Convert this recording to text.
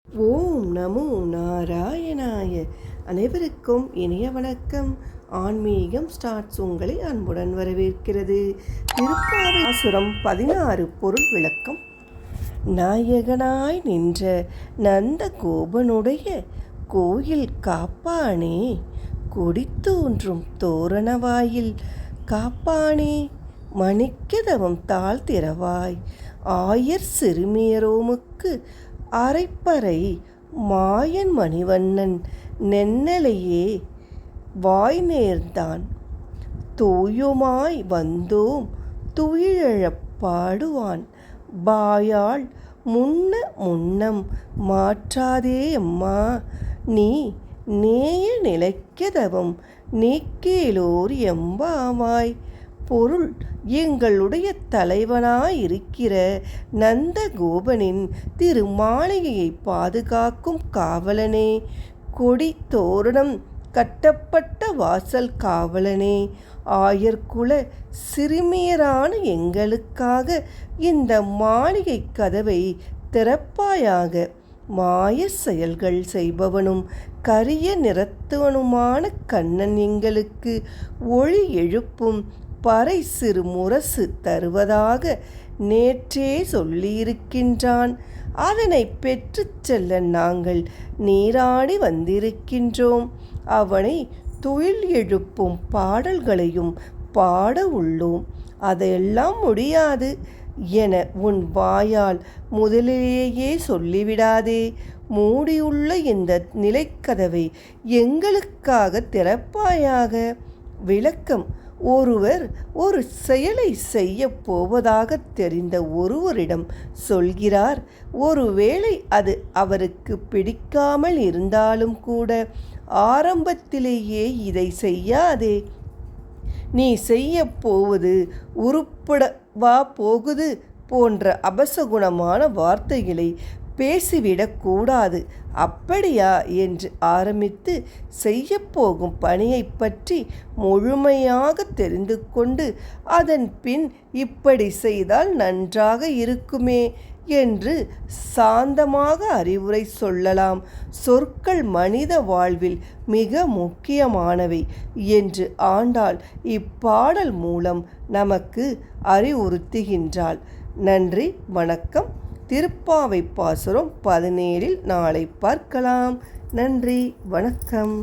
ஓம் நமோ நாராயணாய. அனைவருக்கும் இனிய வணக்கம். ஆன்மீகம் ஸ்டார்ட்ஸ் உங்களை அன்புடன் வரவேற்கிறது. திருப்பாவை பாசுரம் 16 பொருள் விளக்கம். நாயகனாய் நின்ற நந்த கோபனுடைய கோயில் காப்பானே, கொடித்தோன்றும் தோரணவாயில் காப்பானே, மணிக்கதவம் தாழ்த்திரவாய், ஆயர் சிறுமியரோமுக்கு அரைப்பறை மாயன் மணிவண்ணன் நென்னலையே வாய் நேர்ந்தான், தூயுமாய் வந்தோம் துயிலெழப் பாடுவான், வாயால் முன்னம் மாற்றாதே அம்மா, நீ நேய நிலைக்கதவம் நீக்கேலோர் எம்பாவாய். பொருள்: எங்களுடைய தலைவனாயிருக்கிற நந்த கோபனின் திருமாளிகையை பாதுகாக்கும் காவலனே, கொடி தோரணம் கட்டப்பட்ட வாசல் காவலனே, ஆயர்குல சிறுமியரான எங்களுக்காக இந்த மாளிகை கதவை திறப்பாயாக. மாய செயல்கள் செய்பவனும் கரிய நிறத்தவனுமான கண்ணன் எங்களுக்கு ஒளி எழுப்பும் பறை சிறு முரசு தருவதாக நேற்றே சொல்லியிருக்கின்றான். அதனை பெற்று செல்ல நாங்கள் நீராடி வந்திருக்கின்றோம். அவனை துயில் எழுப்பும் பாடல்களையும் பாட உள்ளோம். அதையெல்லாம் முடியாது என உன் வாயால் முதலிலேயே சொல்லிவிடாதே. மூடியுள்ள இந்த நிலைக்கதவை எங்களுக்காக திறப்பாயாக. விளக்கம்: ஒருவர் ஒரு செயலை செய்ய போவதாக தெரிந்த ஒருவரிடம் சொல்கிறார். ஒருவேளை அது அவருக்கு பிடிக்காமல் இருந்தாலும் கூட, ஆரம்பத்திலேயே இதை செய்யாதே, நீ செய்ய போவது உருப்படவா போகுது போன்ற அபசகுணமான வார்த்தைகளை பேசிவிடக்கூடாது. அப்படியா என்று ஆரம்பித்து செய்யப்போகும் பணியை பற்றி முழுமையாக தெரிந்து கொண்டு அதன் பின் இப்படி செய்தால் நன்றாக இருக்குமே என்று சாந்தமாக அறிவுரை சொல்லலாம். சொற்கள் மனித வாழ்வில் மிக முக்கியமானவை என்று ஆண்டாள் இப்பாடல் மூலம் நமக்கு அறிவுறுத்துகின்றாள். நன்றி, வணக்கம். திருப்பாவை பாசுரம் 17 நாளை பார்க்கலாம். நன்றி, வணக்கம்.